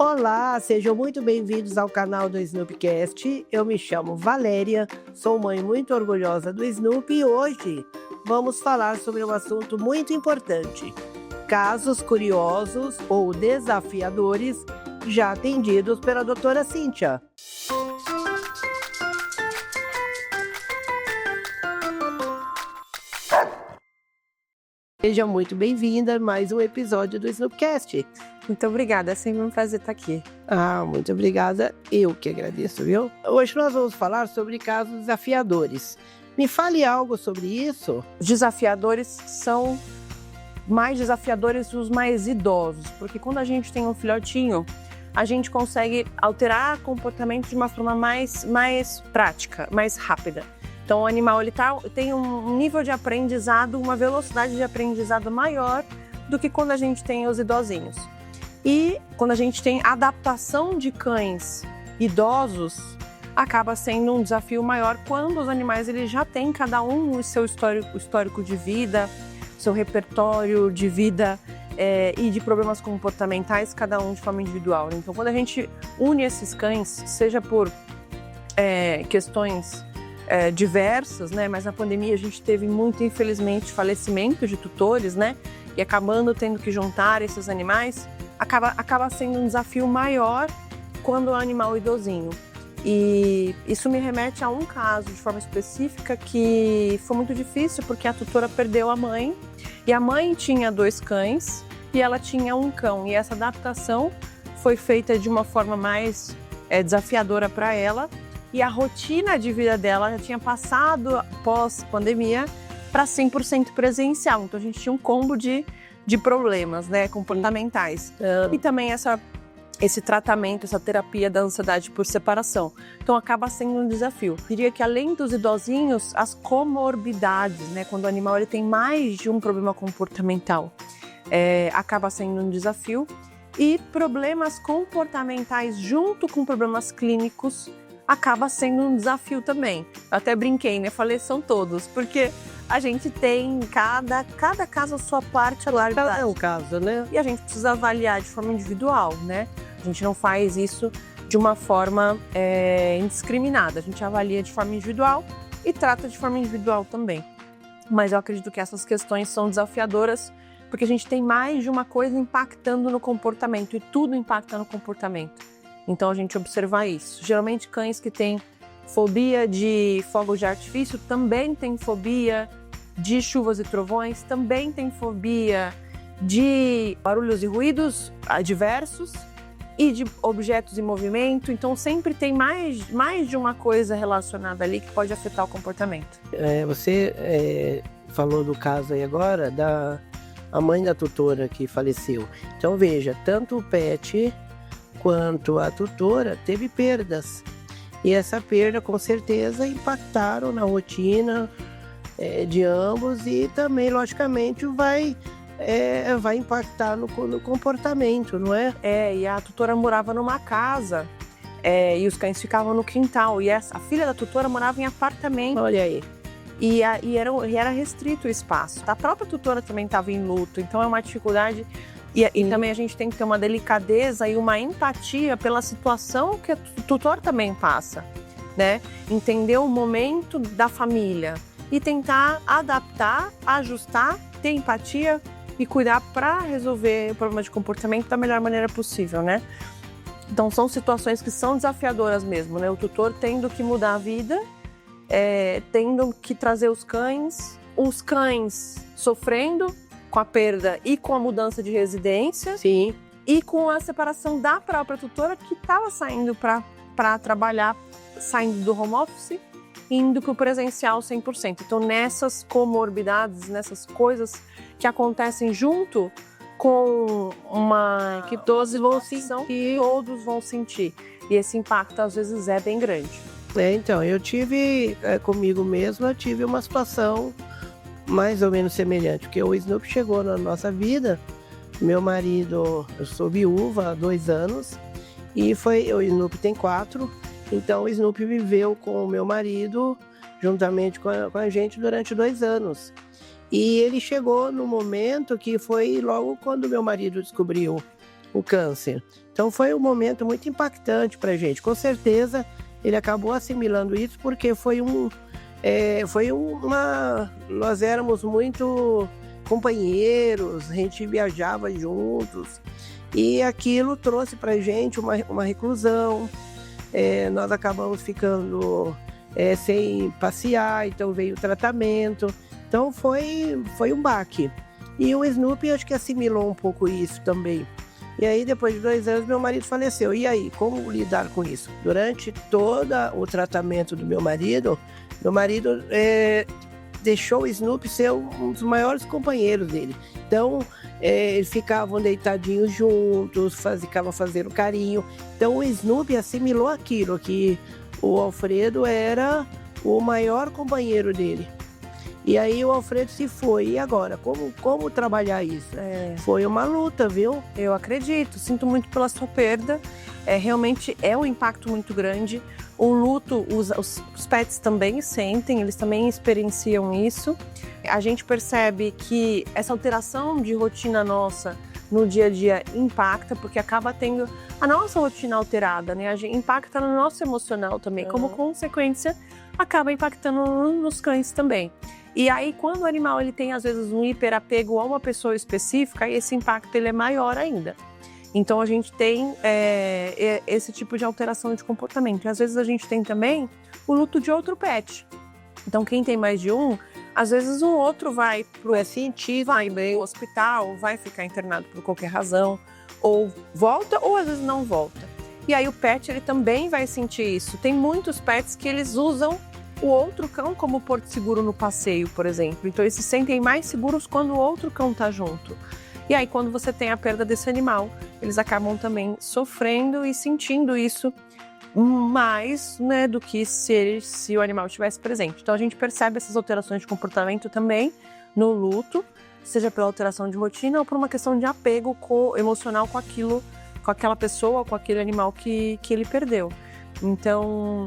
Olá, sejam muito bem-vindos ao canal do Snoopcast. Eu me chamo Valéria, sou mãe muito orgulhosa do Snoopy e hoje vamos falar sobre um assunto muito importante: casos curiosos ou desafiadores já atendidos pela doutora Cíntia. Seja muito bem-vinda a mais um episódio do Snoopcast. Muito obrigada, é sempre um prazer estar aqui. Muito obrigada, eu que agradeço, viu? Hoje nós vamos falar sobre casos desafiadores. Me fale algo sobre isso. Os desafiadores são mais desafiadores os mais idosos, porque quando a gente tem um filhotinho, a gente consegue alterar comportamento de uma forma mais prática, mais rápida. Então o animal tem um nível de aprendizado, uma velocidade de aprendizado maior do que quando a gente tem os idosinhos. E quando a gente tem adaptação de cães idosos, acaba sendo um desafio maior quando os animais eles já têm cada um o seu histórico de vida, seu repertório de vida e de problemas comportamentais, cada um de forma individual. Então quando a gente une esses cães, seja por questões diversas, né? Mas na pandemia a gente teve muito, infelizmente, falecimento de tutores, né? E acabando tendo que juntar esses animais, acaba sendo um desafio maior quando o animal é idosinho. E isso me remete a um caso de forma específica que foi muito difícil porque a tutora perdeu a mãe e a mãe tinha 2 cães e ela tinha um cão. E essa adaptação foi feita de uma forma mais desafiadora para ela. E a rotina de vida dela já tinha passado, pós-pandemia, para 100% presencial. Então, a gente tinha um combo de problemas, né, comportamentais. E também esse tratamento, essa terapia da ansiedade por separação. Então, acaba sendo um desafio. Eu diria que, além dos idosinhos, as comorbidades, né, quando o animal ele tem mais de um problema comportamental, acaba sendo um desafio. E problemas comportamentais junto com problemas clínicos acaba sendo um desafio também. Eu até brinquei, né? Falei, são todos, porque a gente tem cada caso a sua particularidade. É um caso, né? E a gente precisa avaliar de forma individual, né? A gente não faz isso de uma forma indiscriminada. A gente avalia de forma individual e trata de forma individual também. Mas eu acredito que essas questões são desafiadoras porque a gente tem mais de uma coisa impactando no comportamento e tudo impacta no comportamento. Então a gente observa isso. Geralmente cães que têm fobia de fogos de artifício também têm fobia de chuvas e trovões, também têm fobia de barulhos e ruídos adversos e de objetos em movimento. Então sempre tem mais de uma coisa relacionada ali que pode afetar o comportamento. Você falou do caso aí agora a mãe da tutora que faleceu. Então veja, tanto o pet quanto a tutora teve perdas. E essa perda, com certeza, impactaram na rotina de ambos e também, logicamente, vai impactar no comportamento, não é? E a tutora morava numa casa e os cães ficavam no quintal. E a filha da tutora morava em apartamento. Olha aí. E era restrito o espaço. A própria tutora também estava em luto, então é uma dificuldade. E também a gente tem que ter uma delicadeza e uma empatia pela situação que o tutor também passa, né? Entender o momento da família e tentar adaptar, ajustar, ter empatia e cuidar para resolver o problema de comportamento da melhor maneira possível, né? Então são situações que são desafiadoras mesmo, né? O tutor tendo que mudar a vida, tendo que trazer os cães sofrendo com a perda e com a mudança de residência. Sim. E com a separação da própria tutora que estava saindo para trabalhar, saindo do home office, indo para o presencial 100%. Então nessas comorbidades, nessas coisas que acontecem junto com uma que todos vão sentir. Todos vão sentir. E esse impacto às vezes é bem grande. Então, eu tive comigo mesma, eu tive uma situação mais ou menos semelhante, porque o Snoopy chegou na nossa vida. Meu marido, eu sou viúva há 2 anos e o Snoopy tem 4, então o Snoopy viveu com o meu marido juntamente com a gente durante 2 anos. E ele chegou no momento que foi logo quando meu marido descobriu o câncer. Então foi um momento muito impactante para a gente. Com certeza ele acabou assimilando isso porque nós éramos muito companheiros, a gente viajava juntos e aquilo trouxe para a gente uma reclusão. Nós acabamos ficando sem passear, então veio o tratamento. Então foi um baque. E o Snoopy acho que assimilou um pouco isso também. E aí, depois de 2 anos, meu marido faleceu. E aí, como lidar com isso? Durante todo o tratamento do meu marido deixou o Snoopy ser um dos maiores companheiros dele. Então, eles ficavam deitadinhos juntos, ficavam fazendo carinho. Então, o Snoopy assimilou aquilo, que o Alfredo era o maior companheiro dele. E aí o Alfredo se foi. E agora? Como trabalhar isso? Foi uma luta, viu? Eu acredito. Sinto muito pela sua perda. Realmente é um impacto muito grande. O luto, os pets também sentem, eles também experienciam isso. A gente percebe que essa alteração de rotina nossa no dia a dia impacta, porque acaba tendo a nossa rotina alterada, né? Impacta no nosso emocional também. Como consequência, acaba impactando nos cães também. E aí, quando o animal ele tem, às vezes, um hiperapego a uma pessoa específica, esse impacto ele é maior ainda. Então, a gente tem esse tipo de alteração de comportamento. E, às vezes, a gente tem também o luto de outro pet. Então, quem tem mais de um, às vezes, um outro vai pro hospital, vai ficar internado por qualquer razão, ou volta, ou às vezes não volta. E aí, o pet ele também vai sentir isso. Tem muitos pets que eles usam o outro cão como porto seguro no passeio, por exemplo. Então, eles se sentem mais seguros quando o outro cão está junto. E aí, quando você tem a perda desse animal, eles acabam também sofrendo e sentindo isso mais, né, do que se o animal estivesse presente. Então, a gente percebe essas alterações de comportamento também no luto, seja pela alteração de rotina ou por uma questão de apego emocional com aquela pessoa, com aquele animal que ele perdeu. Então...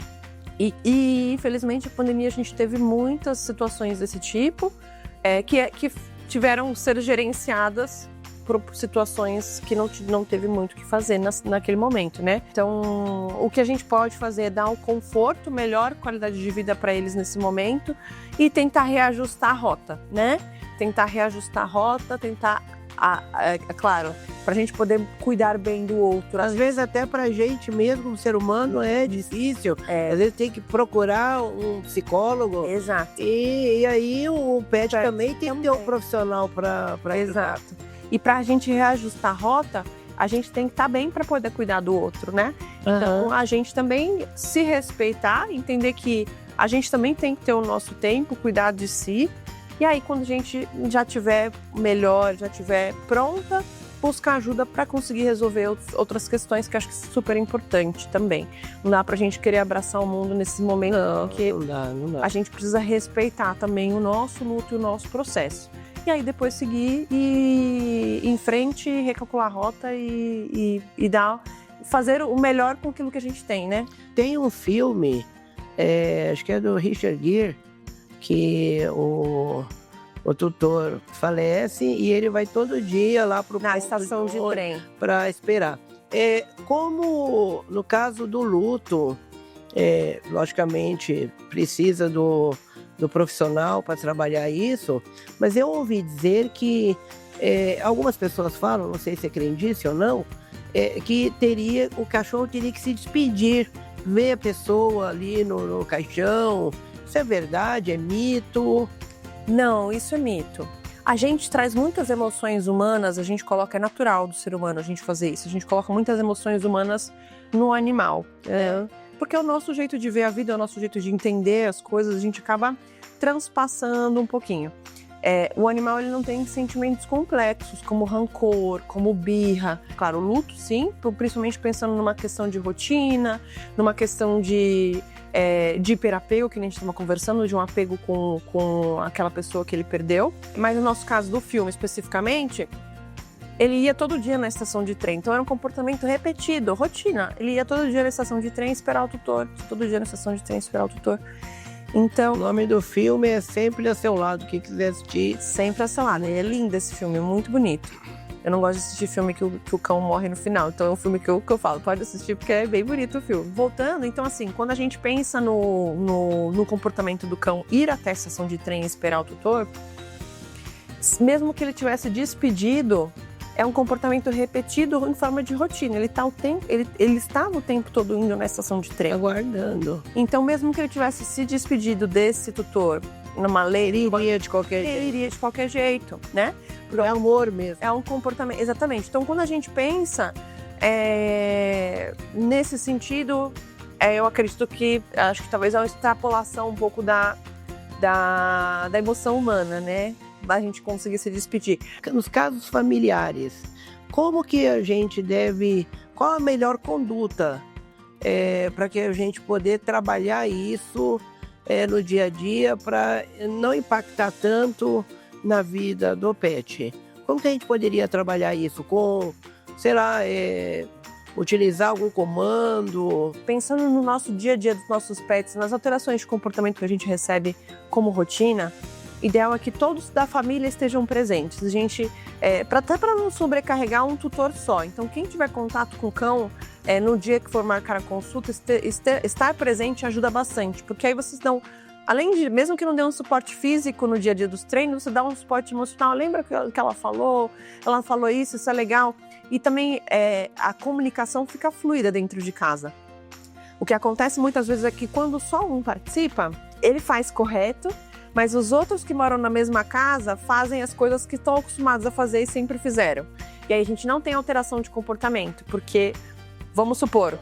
E infelizmente, a pandemia, a gente teve muitas situações desse tipo que tiveram ser gerenciadas por situações que não teve muito o que fazer naquele momento, né? Então, o que a gente pode fazer é dar um conforto, melhor qualidade de vida para eles nesse momento e tentar reajustar a rota, né? Tentar reajustar a rota, claro, para a gente poder cuidar bem do outro. Às vezes até para a gente mesmo, como ser humano, é difícil. Às vezes tem que procurar um psicólogo. Exato. E aí o pet também tem que ter um profissional para Exato. E para a gente reajustar a rota, a gente tem que estar bem para poder cuidar do outro, né? Então, a gente também se respeitar, entender que a gente também tem que ter o nosso tempo, cuidar de si. E aí, quando a gente já estiver melhor, já estiver pronta, buscar ajuda para conseguir resolver outras questões que eu acho que é super importante também. Não dá pra gente querer abraçar o mundo nesses momentos, porque não dá. A gente precisa respeitar também o nosso luto e o nosso processo. E aí depois seguir e ir em frente, recalcular a rota e fazer o melhor com aquilo que a gente tem, né? Tem um filme, acho que é do Richard Gere, que o tutor falece e ele vai todo dia lá na estação de trem para esperar. Como no caso do luto, logicamente precisa do profissional para trabalhar isso, mas eu ouvi dizer que algumas pessoas falam, não sei se é crendice ou não, que o cachorro teria que se despedir, ver a pessoa ali no caixão. Isso é verdade? É mito? Não, isso é mito. A gente traz muitas emoções humanas, a gente coloca, é natural do ser humano a gente fazer isso, a gente coloca muitas emoções humanas no animal. Porque é o nosso jeito de ver a vida, é o nosso jeito de entender as coisas, a gente acaba transpassando um pouquinho. O animal ele não tem sentimentos complexos, como rancor, como birra. Claro, o luto sim, principalmente pensando numa questão de rotina, numa questão de hiperapego, que a gente estava conversando, de um apego com aquela pessoa que ele perdeu. Mas no nosso caso do filme especificamente, ele ia todo dia na estação de trem, então era um comportamento repetido, rotina. Ele ia todo dia na estação de trem esperar o tutor, todo dia na estação de trem esperar o tutor. Então, o nome do filme é Sempre a Seu Lado, quem quiser assistir. Sempre a Seu Lado, é lindo esse filme, muito bonito. Eu não gosto de assistir filme que o cão morre no final. Então é um filme que eu falo, pode assistir porque é bem bonito o filme. Voltando, então assim, quando a gente pensa no comportamento do cão ir até a estação de trem e esperar o tutor, mesmo que ele tivesse despedido, é um comportamento repetido em forma de rotina. Ele estava o tempo todo indo na estação de trem. Aguardando. Então, mesmo que ele tivesse se despedido desse tutor numa lei, ele iria de qualquer jeito, né? É amor mesmo. É um comportamento, exatamente. Então, quando a gente pensa nesse sentido, eu acredito que, acho que talvez é uma extrapolação um pouco da emoção humana, né? A gente conseguir se despedir. Nos casos familiares, como que a gente deve... Qual a melhor conduta para que a gente poder trabalhar isso no dia a dia para não impactar tanto na vida do pet? Como que a gente poderia trabalhar isso? Com, sei lá, utilizar algum comando? Pensando no nosso dia a dia dos nossos pets, nas alterações de comportamento que a gente recebe como rotina, ideal é que todos da família estejam presentes. A gente, até para não sobrecarregar um tutor só. Então, quem tiver contato com o cão, no dia que for marcar a consulta, estar presente ajuda bastante. Porque aí vocês dão, além de, mesmo que não dê um suporte físico no dia a dia dos treinos, você dá um suporte emocional. Lembra que ela falou isso é legal. E também a comunicação fica fluida dentro de casa. O que acontece muitas vezes é que quando só um participa, ele faz correto, mas os outros que moram na mesma casa fazem as coisas que estão acostumados a fazer e sempre fizeram. E aí a gente não tem alteração de comportamento, porque, vamos supor,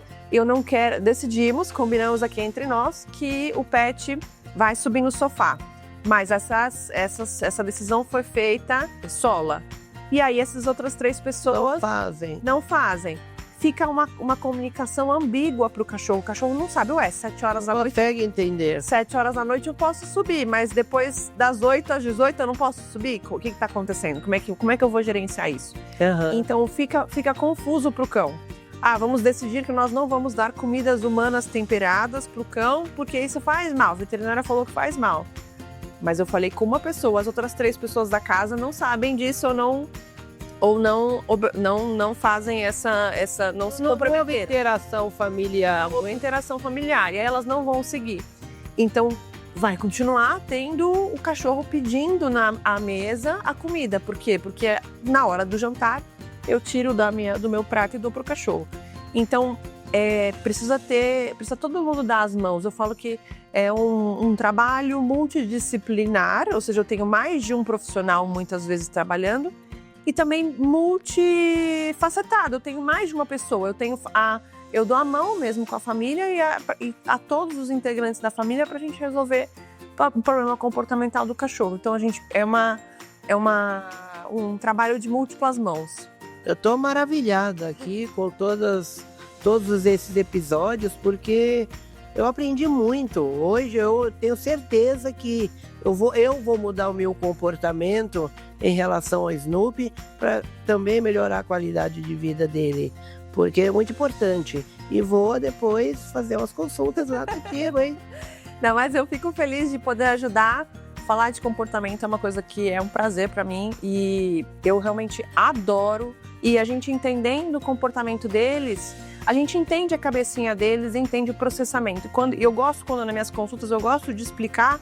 decidimos, combinamos aqui entre nós, que o pet vai subir no sofá. Mas essa decisão foi feita sola. E aí essas outras 3 pessoas não fazem. Fica uma comunicação ambígua para o cachorro. O cachorro não sabe, 7 horas da noite... Consegue entender. 7 horas da noite eu posso subir, mas depois das 8 às 18 eu não posso subir? O que está acontecendo? Como é que eu vou gerenciar isso? Uhum. Então fica confuso para o cão. Vamos decidir que nós não vamos dar comidas humanas temperadas para o cão, porque isso faz mal. A veterinária falou que faz mal. Mas eu falei com uma pessoa, as outras 3 pessoas da casa não sabem disso ou não fazem não se comprometeram. Não interação familiar. Ou interação familiar, e aí elas não vão seguir. Então, vai continuar tendo o cachorro pedindo à mesa a comida. Por quê? Porque na hora do jantar, eu tiro do meu prato e dou pro cachorro. Então, precisa todo mundo dar as mãos. Eu falo que é um trabalho multidisciplinar, ou seja, eu tenho mais de um profissional muitas vezes trabalhando, e também multifacetado. Eu tenho mais de uma pessoa. Eu dou a mão mesmo com a família e a todos os integrantes da família para a gente resolver o problema comportamental do cachorro. Então, a gente um trabalho de múltiplas mãos. Eu estou maravilhada aqui com todos esses episódios, porque eu aprendi muito. Hoje eu tenho certeza que eu vou mudar o meu comportamento em relação ao Snoopy para também melhorar a qualidade de vida dele, porque é muito importante. E vou depois fazer umas consultas lá contigo, hein? Não, mas eu fico feliz de poder ajudar. Falar de comportamento é uma coisa que é um prazer para mim e eu realmente adoro. E a gente entendendo o comportamento deles, a gente entende a cabecinha deles, entende o processamento. Quando nas minhas consultas, eu gosto de explicar,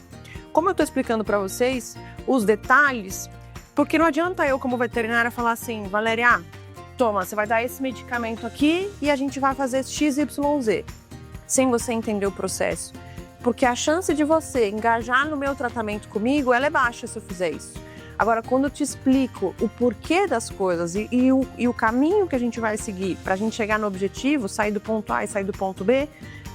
como eu estou explicando para vocês, os detalhes, porque não adianta eu, como veterinária, falar assim, Valéria, toma, você vai dar esse medicamento aqui e a gente vai fazer XYZ, sem você entender o processo. Porque a chance de você engajar no meu tratamento comigo, ela é baixa se eu fizer isso. Agora, quando eu te explico o porquê das coisas e o caminho que a gente vai seguir para a gente chegar no objetivo, sair do ponto A e sair do ponto B,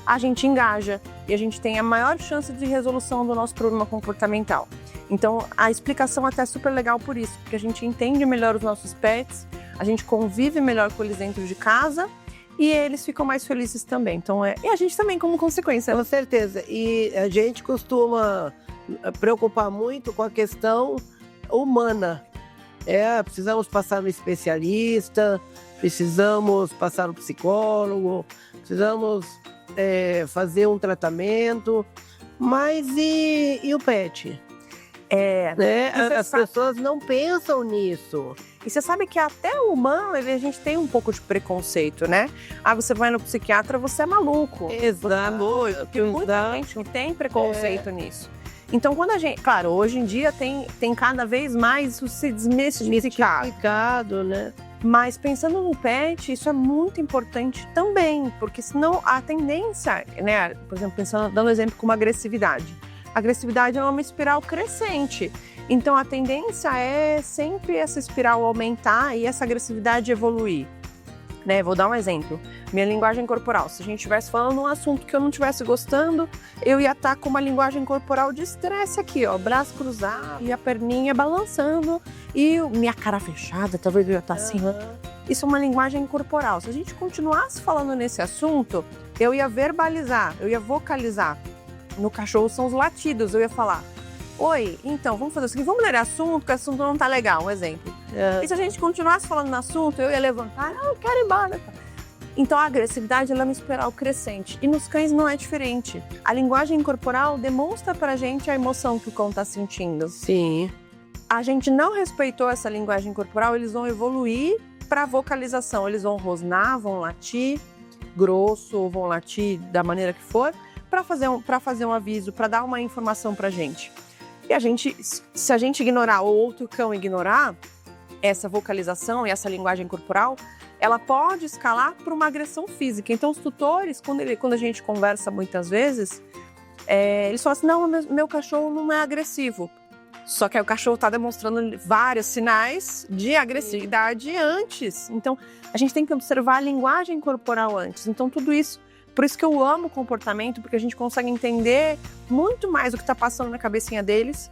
a gente engaja e a gente tem a maior chance de resolução do nosso problema comportamental. Então, a explicação até é super legal por isso, porque a gente entende melhor os nossos pets, a gente convive melhor com eles dentro de casa e eles ficam mais felizes também. Então, e a gente também como consequência. Com certeza. E a gente costuma preocupar muito com a questão humana. Precisamos passar no especialista, precisamos passar no psicólogo, precisamos fazer um tratamento, mas e o pet? Né? E você As sabe- pessoas não pensam nisso. E você sabe que até o humano, a gente tem um pouco de preconceito, né? Ah, você vai no psiquiatra, você é maluco. Exato. Porque muita gente tem preconceito nisso. Então, quando a gente... Claro, hoje em dia tem cada vez mais isso se desmistificado. Complicado, né? Mas pensando no pet, isso é muito importante também. Porque senão a tendência, né? Por exemplo, dando exemplo como agressividade. A agressividade é uma espiral crescente. Então, a tendência é sempre essa espiral aumentar e essa agressividade evoluir. Né? Vou dar um exemplo. Minha linguagem corporal. Se a gente estivesse falando um assunto que eu não estivesse gostando, eu ia estar com uma linguagem corporal de estresse aqui, ó. Braço cruzado e a perninha balançando e minha cara fechada, talvez eu ia estar assim. Isso é uma linguagem corporal. Se a gente continuasse falando nesse assunto, eu ia verbalizar, eu ia vocalizar. No cachorro são os latidos, eu ia falar: oi, então, vamos fazer o seguinte, vamos mudar de assunto, que o assunto não tá legal, um exemplo. E se a gente continuasse falando no assunto, eu ia levantar, eu quero ir embora. Então a agressividade ela é uma espiral crescente. E nos cães não é diferente. A linguagem corporal demonstra pra gente a emoção que o cão tá sentindo. Sim. A gente não respeitou essa linguagem corporal, eles vão evoluir pra vocalização. Eles vão rosnar, vão latir grosso, ou vão latir da maneira que for, pra fazer um aviso, pra dar uma informação pra gente. E se a gente ignorar ou outro cão ignorar essa vocalização e essa linguagem corporal, ela pode escalar para uma agressão física. Então, os tutores, quando a gente conversa muitas vezes, eles falam assim: não, meu cachorro não é agressivo. Só que aí o cachorro está demonstrando vários sinais de agressividade antes. Então, a gente tem que observar a linguagem corporal antes. Então, tudo isso. Por isso que eu amo o comportamento, porque a gente consegue entender muito mais o que está passando na cabecinha deles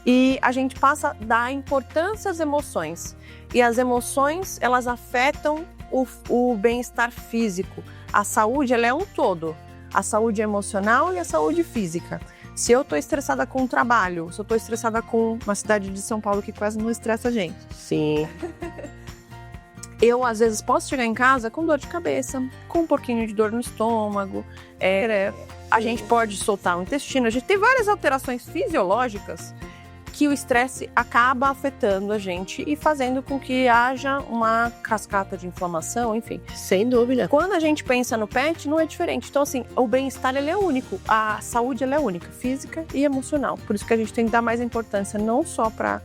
e a gente passa a dar importância às emoções. E as emoções, elas afetam o bem-estar físico. A saúde, ela é um todo. A saúde emocional e a saúde física. Se eu estou estressada com o trabalho, se eu estou estressada com uma cidade de São Paulo que quase não estressa a gente. Sim. Eu, às vezes, posso chegar em casa com dor de cabeça, com um pouquinho de dor no estômago. A gente pode soltar o intestino. A gente tem várias alterações fisiológicas que o estresse acaba afetando a gente e fazendo com que haja uma cascata de inflamação, enfim. Sem dúvida. Quando a gente pensa no pet, não é diferente. Então, assim, o bem-estar ele é único. A saúde ela é única, física e emocional. Por isso que a gente tem que dar mais importância não só para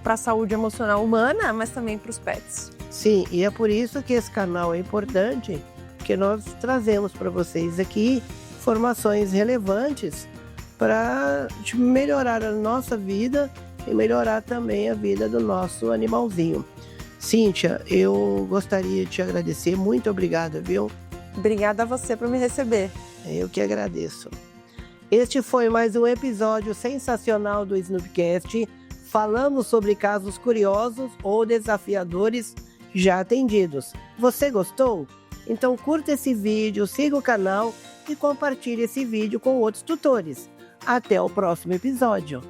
a saúde emocional humana, mas também para os pets. Sim, e é por isso que esse canal é importante, porque nós trazemos para vocês aqui informações relevantes para melhorar a nossa vida e melhorar também a vida do nosso animalzinho. Cíntia, eu gostaria de te agradecer, muito obrigada, viu? Obrigada a você por me receber. Eu que agradeço. Este foi mais um episódio sensacional do Snoopcast. Falamos sobre casos curiosos ou desafiadores já atendidos. Você gostou? Então curta esse vídeo, siga o canal e compartilhe esse vídeo com outros tutores. Até o próximo episódio.